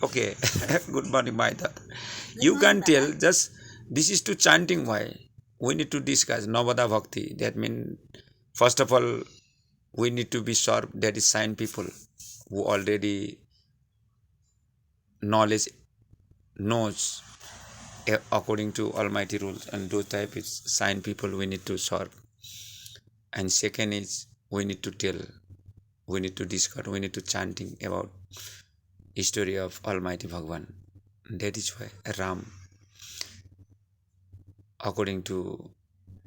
Okay, good morning, my daughter. Good You morning, can tell Baba. just this is to chanting why. We need to discuss Navada Bhakti. That means, first of all, we need to be sure that is sign people who already knowledge knows according to Almighty rules, and those type is sign people we need to serve. And second is we need to tell, we need to discuss, we need to chanting about history of Almighty Bhagwan. That is why Ram, according to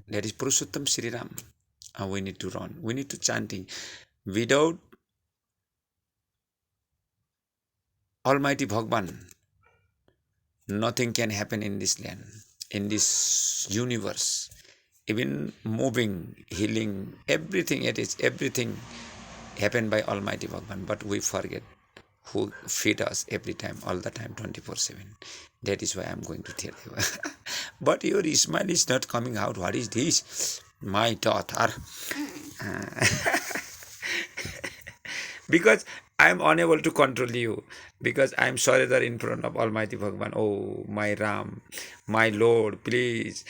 that is Purushottam Sri Ram, and we need to run. We need to chanting. Without Almighty Bhagwan, nothing can happen in this land, in this universe. Even moving, healing, everything it is, everything happened by Almighty Bhagwan. But we forget who feed us every time, all the time, 24/7. That is why I'm going to tell you. But your smile is not coming out. What is this? My daughter. Because I am unable to control you. Because I am surrender in front of Almighty Bhagwan. Oh, my Ram, my Lord, please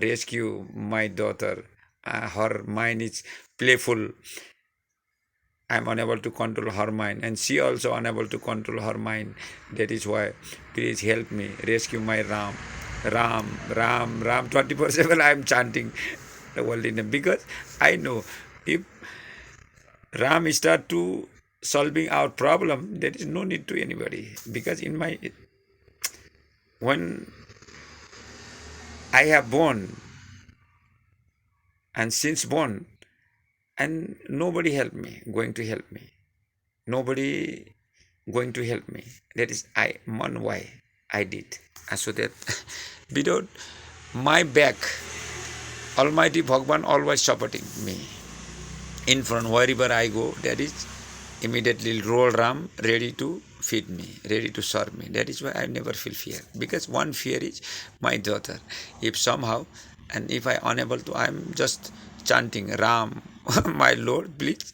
rescue my daughter. Her mind is playful. I am unable to control her mind, and she also unable to control her mind. That is why, please help me, rescue my Ram, Ram, Ram, Ram. 24/7 I am chanting the holy name because I know if Ram start to solving our problem, there is no need to anybody. Because in my when I have born and since born, and nobody help me, going to help me. Nobody going to help me. That is I one why I did. And so that without my back, Almighty Bhagwan always supporting me. In front wherever I go, that is immediately roll Ram ready to feed me, ready to serve me. That is why I never feel fear. Because one fear is my daughter. If somehow and if I unable to, I'm just chanting Ram, my Lord, please.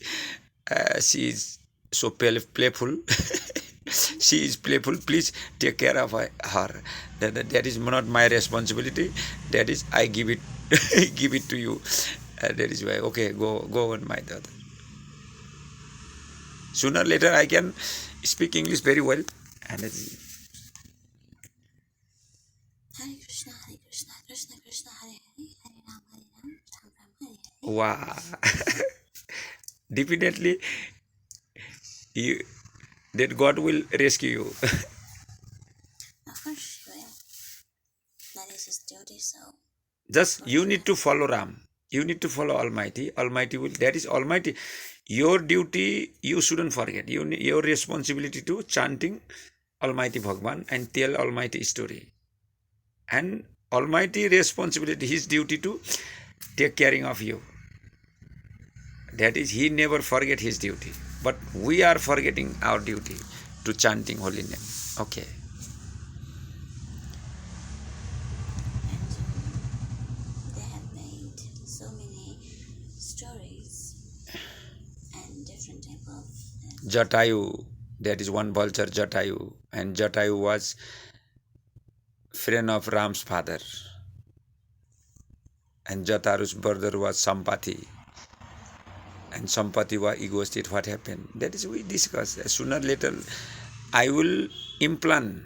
She is so playful. She is playful. Please take care of her. That is not my responsibility. That is I give it, give it to you. That is why. Okay, go on, my daughter. Sooner or later, I can speak English very well. And Hare Krishna, Hare Krishna, Krishna Krishna, Hare Hare, Hare Ram, Ram Ram, Hare Hare. wow, definitely, you, that God will rescue you. Of course, she will. That is his duty, so of Just you course he need to will. follow Ram. You need to follow Almighty. Almighty will. That is Almighty. Your duty you shouldn't forget. Your responsibility to chanting Almighty Bhagwan and tell Almighty story. And Almighty responsibility, His duty to take caring of you. That is, He never forget His duty. But we are forgetting our duty to chanting holy name. Okay. And they have made so many stories and different type of Jatayu, that is one vulture, Jatayu. And Jatayu was friend of Ram's father. And Jataru's brother was Sampati. And Sampati was egoistic. What happened? That is we discuss. Sooner or later, I will implant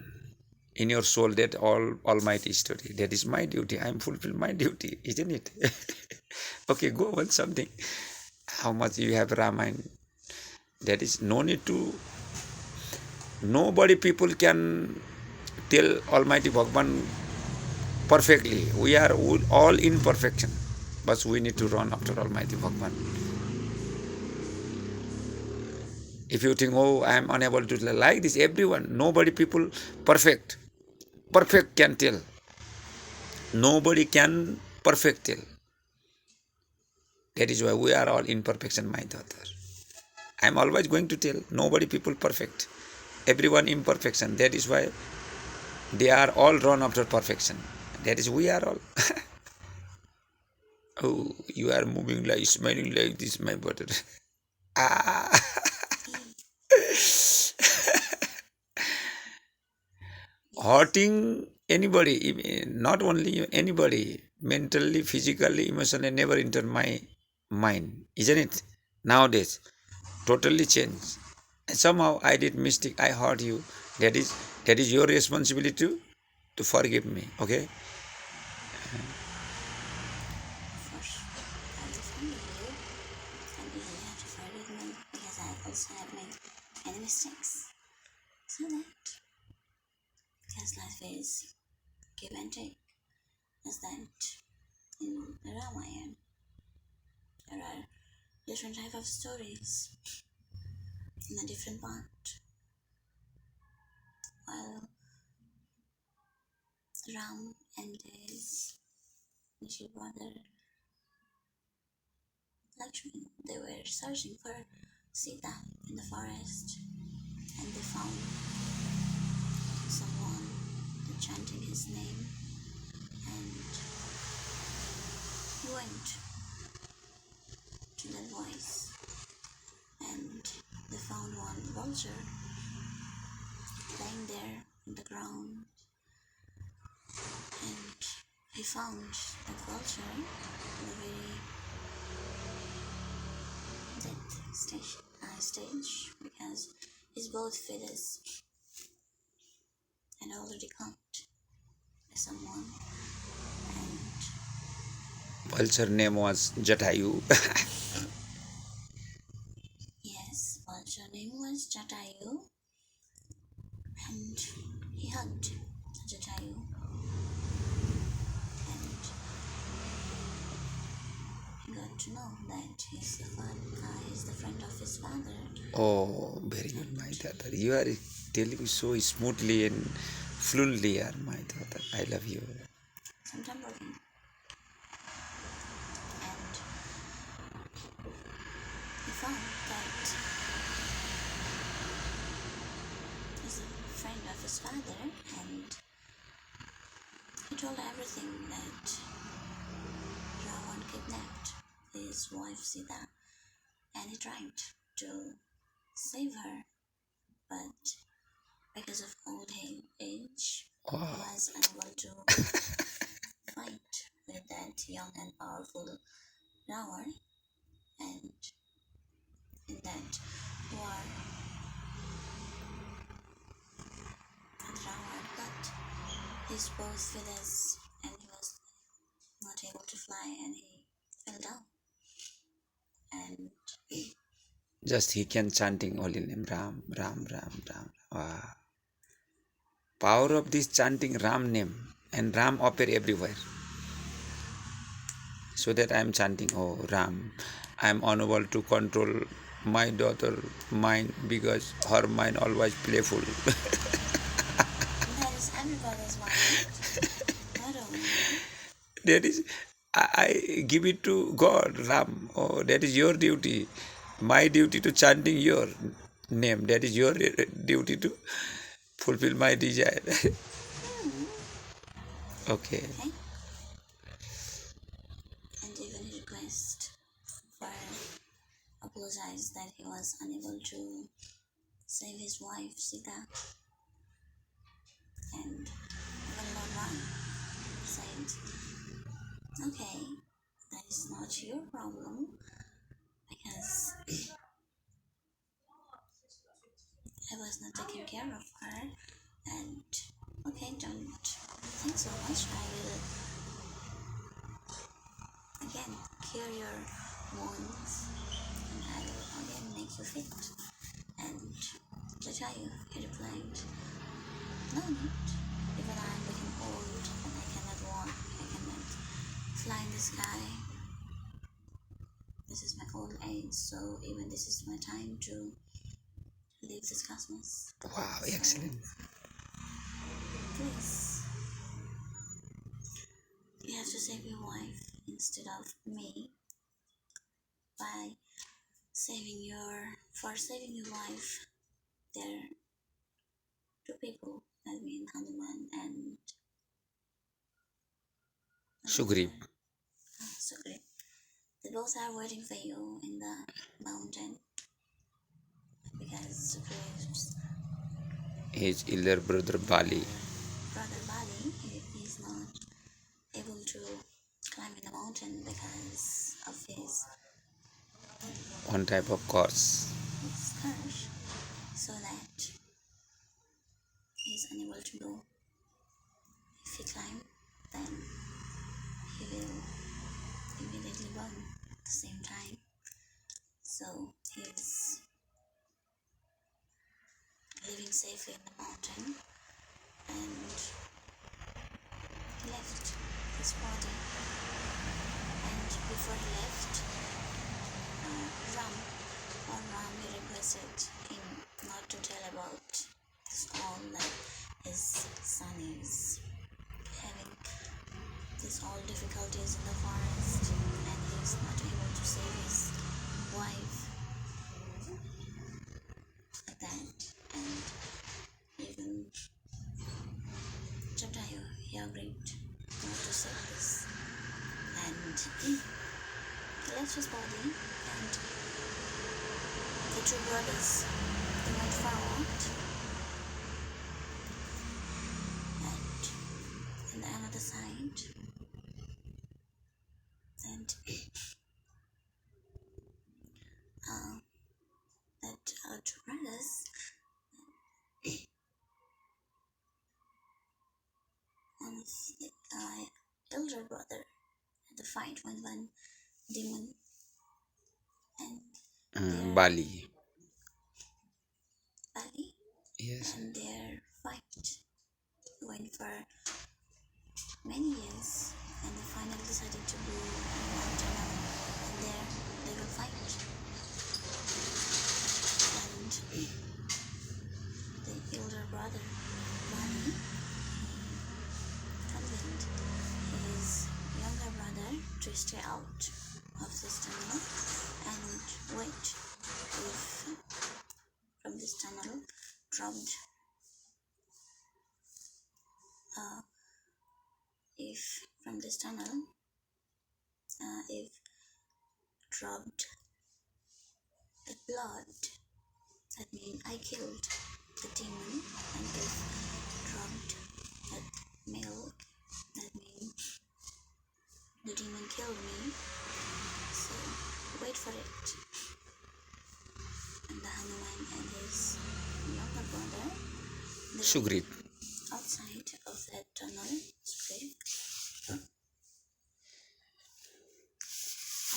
in your soul that almighty story. That is my duty. I am fulfill my duty, isn't it? Okay, go on something. How much you have Ramayana? That is no need to. Nobody people can tell Almighty Bhagwan perfectly. We are all imperfection, but we need to run after Almighty Bhagwan. If you think, oh, I am unable to like this, everyone, nobody people perfect. Perfect can tell. Nobody can perfect tell. That is why we are all imperfection, my daughter. I am always going to tell nobody people perfect. Everyone imperfection. That is why they are all run after perfection. That is we are all. Oh, you are moving like smiling like this, my brother. Ah. hurting anybody, not only anybody, mentally, physically, emotionally, never enter my mind, isn't it? Nowadays, totally changed. Somehow I did mistake, I hurt you. That is your responsibility to forgive me. Okay? Of course, I will forgive you, and you will have to forgive me because I also have made many mistakes. So that, because life is give and take, is that in Ramayana there are different type of stories in a different part. While Ram and his little brother Lakshman, they were searching for Sita in the forest, and they found someone chanting his name, and he went to that voice, and they found one vulture lying there on the ground, and he found that vulture in a very death stage because his both feathers had already cut by someone, and Vulture name was Jatayu. yes, vulture name was Jatayu, and he hugged Jatayu, and he got to know that he's the friend of his father. Oh, very good, my daughter. You are telling so smoothly and fluently, my daughter. I love you. Sometime working, and he found that he's a friend of his father, and he told everything that Ravan kidnapped his wife Sita, and he tried to save her, but because of old age, he was unable to fight with that young and powerful Ravan, and in that war, that Ravan got his both feathers, and he was not able to fly, and he fell down, and Just he can chanting holy name Ram, Ram, Ram, Ram. Wow. Power of this chanting Ram name, and Ram appear everywhere. So that I am chanting, oh Ram. I am unable to control my daughter mind because her mind always playful. that is everybody's mind, not only you. That is, I give it to God, Ram. Oh, that is your duty. My duty to chanting your name. That is your duty to fulfill my desire. Okay. Okay? And even he request for apologize that he was unable to save his wife Sita, and even Lord Ram said, okay, that is not your problem because I was not taking care of her, and okay, don't think so much. I will again cure your wounds, and I will again make you fit. And Jatayu, he replied, no need. Even I am getting old and I cannot walk, I cannot fly in the sky. This is my old age, so even this is my time to leave this cosmos. Wow, So excellent. please, you have to save your wife instead of me by for saving your wife. There are two people, that mean Hanuman and Sugriv. Sugriv. They both are waiting for you in the mountain because Sugriv's His elder brother Bali. mountain because of his One type of course. curse, so that he is unable to go. If he climb, then he will immediately burn at the same time. So he is living safely in the mountain, and he left his body. And before he left, Ram, he requested him not to tell about all that his son is having these all difficulties in the forest, and he is not able to save his wife like that. And even Jatayu, he agreed not to save this, and he left his body, and the two brothers, they went forward, and on the other side, and that two brothers, one of the elder brother had to fight with one demon, and Bali. Bali, Yes. and their fight went for many years, and they finally decided to go in one tunnel, and there they will fight. And the elder brother, Bali, convinced his younger brother to stay out of this tunnel and wait if from this tunnel dropped if from this tunnel if dropped the blood, that means I killed the demon, and if dropped that milk, that means the demon killed me. So wait for it. And the Hanuman and his younger brother, they Sugrit. outside of that tunnel, Sugrit,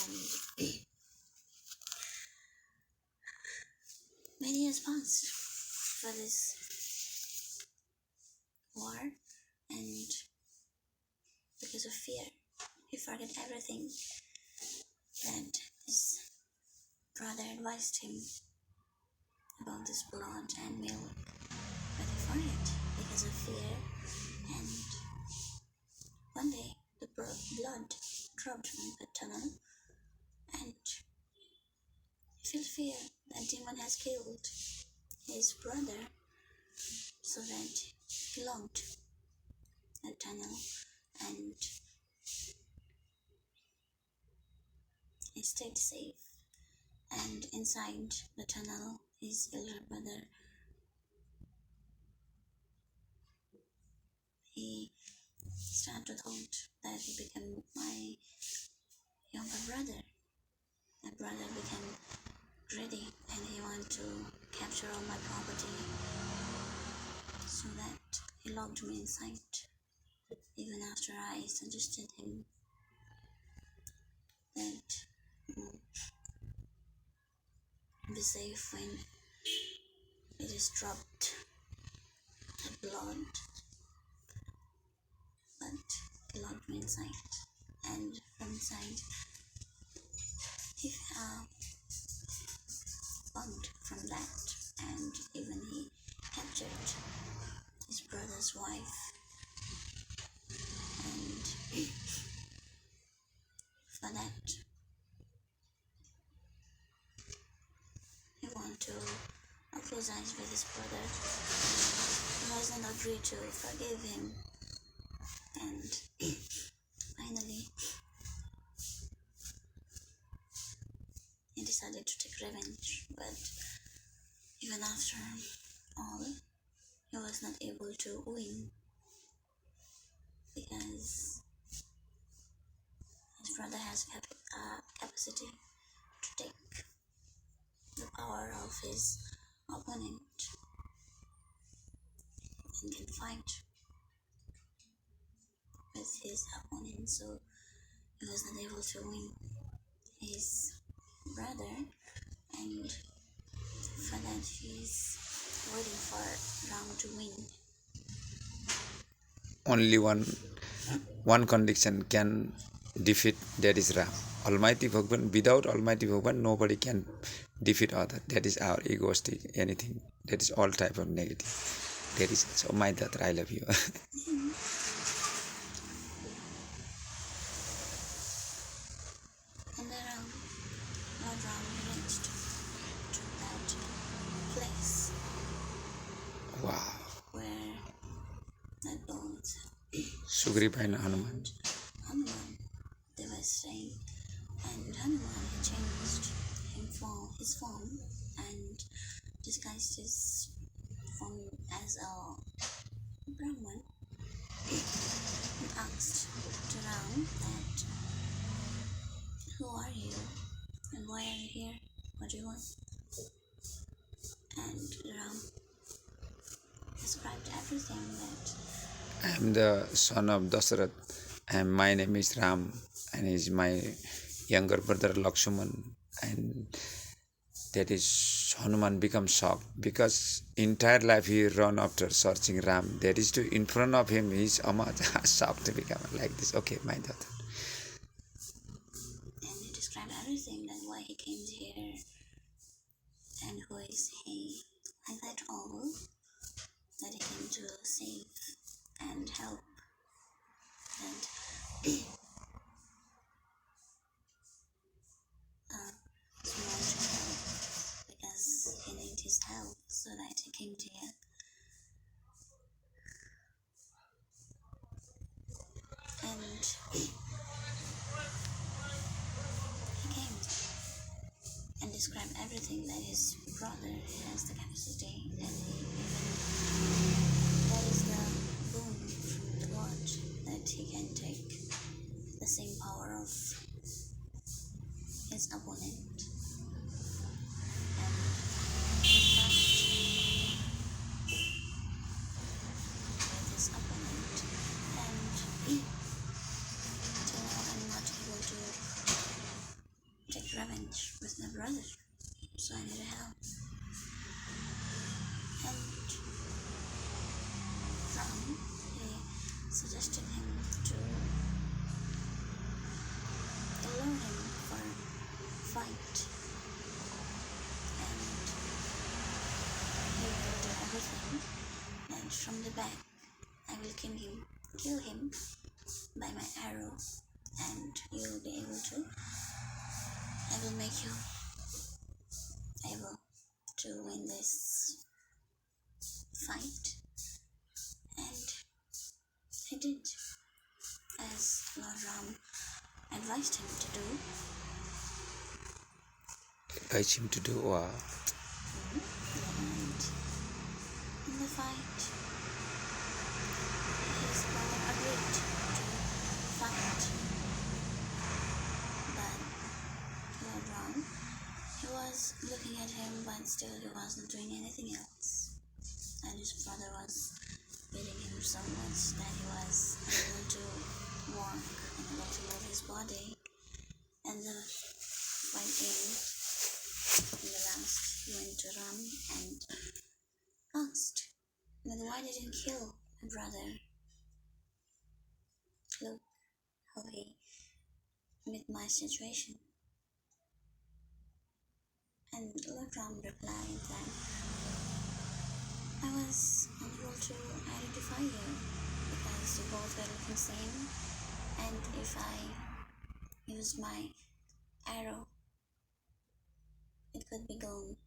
and many years passed for this war, and because of fear, he forgot everything that his brother advised him about this blood and milk, but he forgot because of fear. And one day the blood dropped from the tunnel, and he felt fear that demon has killed his brother, so that he locked the tunnel, and he stayed safe. And inside the tunnel, his elder brother, he started to thought that he became my younger brother. My brother became greedy, and he wanted to capture all my property, so that he locked me inside, even after I suggested him that be safe when it is dropped the blood, but he locked me inside, and from inside he bugged from that, and even he captured his brother's wife, and for that he wanted to apologize with his brother. He hasn't agreed to forgive him, and finally he decided to take revenge. But even after all, he was not able to win, because his his brother has capacity to take the power of his opponent and can fight with his opponent, so he was not able to win his brother, and for that he's waiting for Ram to win. Only one condition can defeat, that is Ram. Almighty Bhagwan, without Almighty Bhagwan, nobody can defeat other. That is our egoistic anything. That is all type of negative. That is so my daughter, I love you. And then Lord Ram reached to that place Wow. where that both Sugriva and Hanuman. Hanuman, they were staying, and Hanuman had changed his form and disguised his form as a Brahman, and asked to Ram that, who are you and why are you here? What do you want? And Ram described everything that I am the son of Dasarath, and my name is Ram, and he is my younger brother Lakshman. And that is Hanuman becomes shocked because entire life he run after searching Ram. That is to in front of him he is shocked to become like this. Okay, my daughter. and he described everything and why he came here and who is he, like that all that he came to save and help, and small child because he needed his help, so that he came here. And he came and described everything that his brother has the capacity, and he even that is the boon from the Lord that he can take the same power of his opponent. And in fact, with his opponent, and till now I'm not able to take revenge with my brother, so I need help. And Ram, he suggested him to allow him for fight, and he will do everything, and from the back I will kill him by my arrow, and you will be able to, I will make you able to win this fight. And he did as Lord Ram advised him to do. Advise him to do wow. And in the fight, his brother agreed to fight, but Lord Ram, he was looking at him, but still he wasn't doing anything else, and his brother was beating him so much that he was unable to walk, unable to move his body, and the fight ended. In the last, he went to Ram and asked, "But why didn't you kill my brother? Look how he met my situation." And Lord Ram replied that, "I was unable to identify you because you both were looking same, and if I used my arrow, it could be gone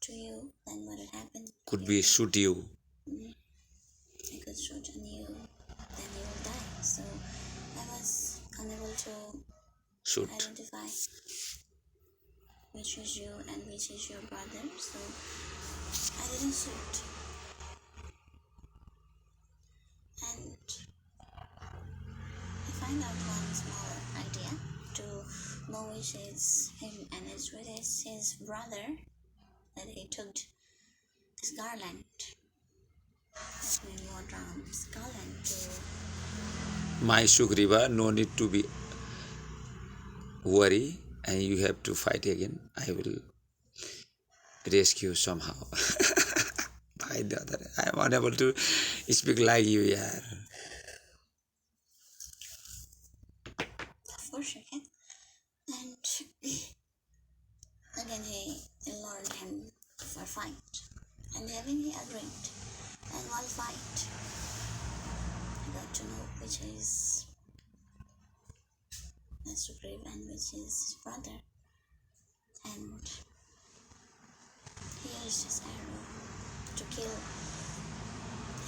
to you, then what would happen? Could be shoot you. I could shoot on you, then you will die. So I was unable to Shoot. identify which is you and which is your brother, so I didn't shoot." And I find out one small idea Ramo, which is him, and it's with his brother that he took this garland. That means Lord Ram's garland to My Sugriva, no need to be worry, and you have to fight again. I will rescue somehow. By the other, I am unable to speak like you, yeah. for second. And again he lured him for a fight. And having he agreed. And one fight, I got to know which is Sugriv and which is his brother. And he used his arrow to kill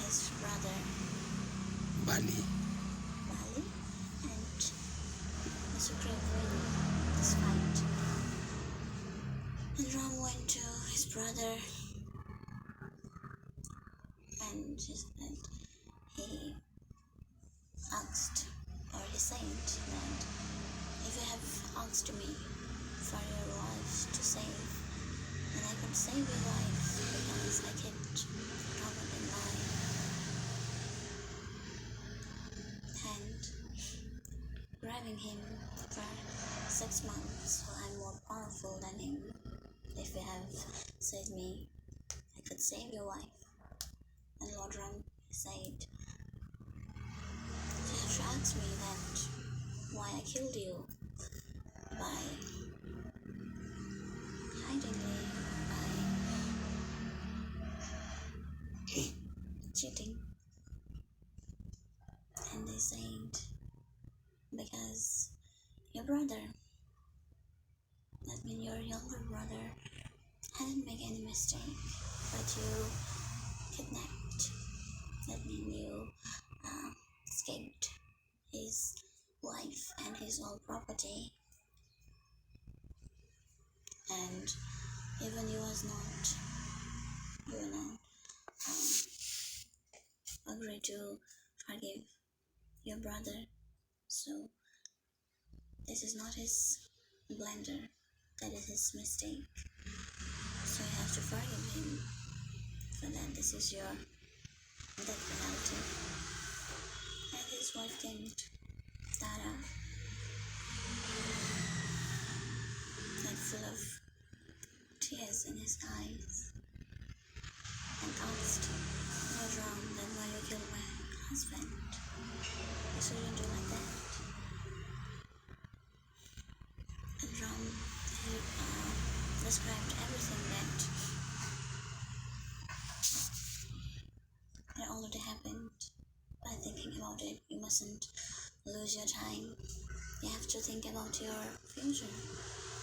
his brother Bali. Bali, and Sugriv win this fight. And Ram went to his brother and he asked, or he said that if you have asked me for your wife to save, then I could save your wife because I kept Robert alive. And grabbing him for 6 months, so I'm more powerful than him. If you have saved me, I could save your wife. And Lord Ram said, you have to ask me that why I killed you by hiding me, by cheating. And they said, because your brother, that means your younger brother, hadn't made any mistake, but you kidnapped. That means you escaped his wife and his whole property. And even you was not, agree to forgive your brother. So this is not his blunder, that is his mistake. So you have to forgive him for that. This is your death penalty. And his wife came, Tara, like full of tears in his eyes, and asked, what's wrong, then why you killed my husband? You shouldn't do like that. And Ram described everything that already happened. By thinking about it, you mustn't lose your time. You have to think about your future,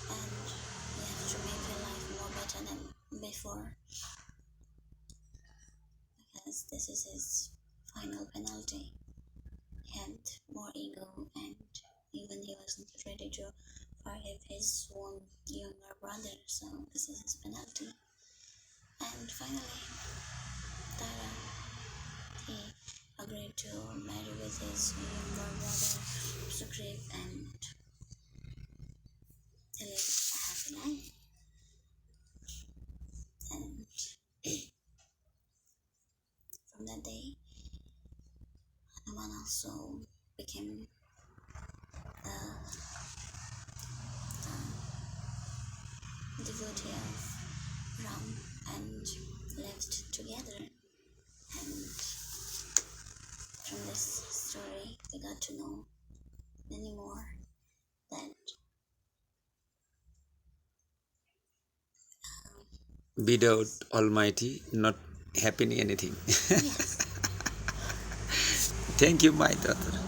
and you have to make your life more better than before, because this is his final penalty. He had more ego, and even he wasn't ready to forgive his own younger brother, so this is his penalty. And finally, Tara, he agreed to marry with his younger brother Sugriv, and they lived a happy life. And from that day, Hanuman also became a devotee of Ram and lived together. And from this story, we got to know many more that Without Almighty, not happening anything. yes, Thank you, my daughter.